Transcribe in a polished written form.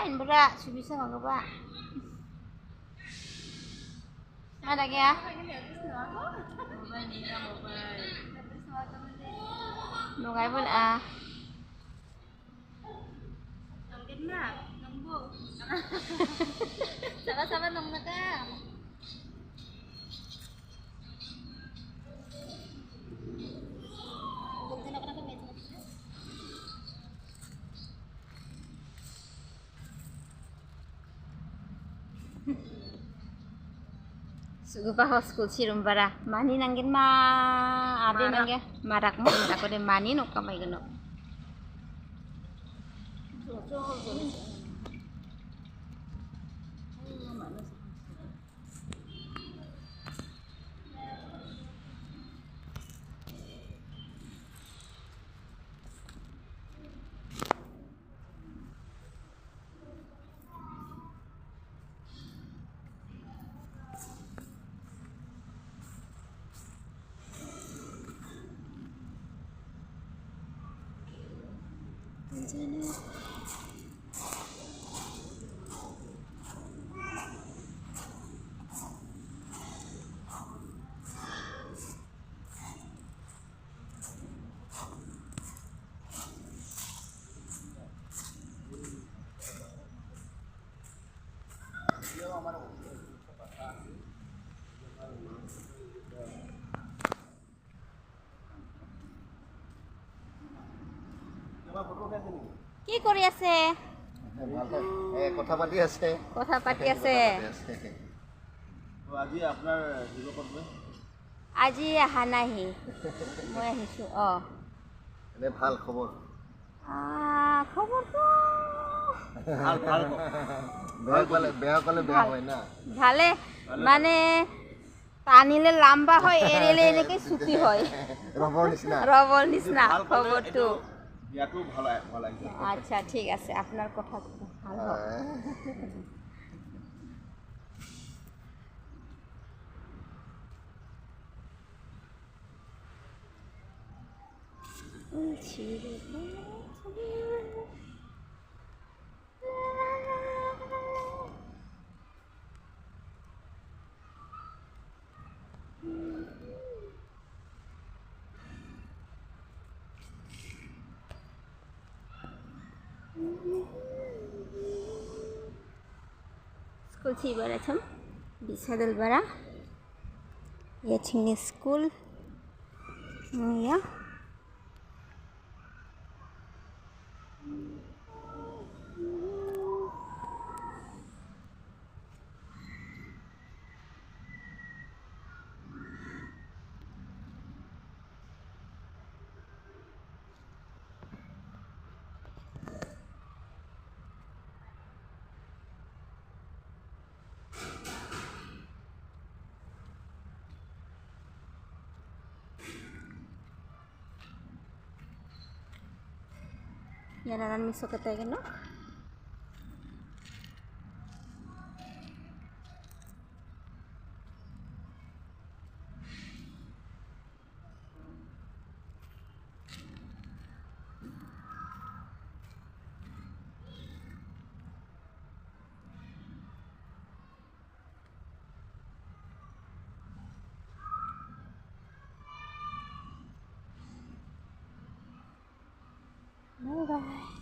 Kain berak, bisa nggak pak? Ada ya? Nung ay pun ah. Nung gina, nung bu. Sama-sama nung nakam. Sugu pa school sirum bara. Mani nanggin ma ade nangge marak mo ako de mani no kamay gano. কি কৰি আছে? কথা পাতি আছে। কথা পাতি আছে। আজি আপোনাৰ দিব ক'ত? আজি আহা নাহি। মই আহিছো এনে ভাল খবৰ? খবৰটো বেয়া ক'লে বেয়া হয় না। ভালে মানে টানিলে লাম্বা হয়, এৰিলে এনেকৈ ছুটি হয়। ৰবৰ নিচিনা খবৰটো। আচ্ছা ঠিক আছে, আপনার কথা ভাল School tiba macam bisa dalbara. Ya cingin school. Ya. Ya nanan miso katay no? Bye bye.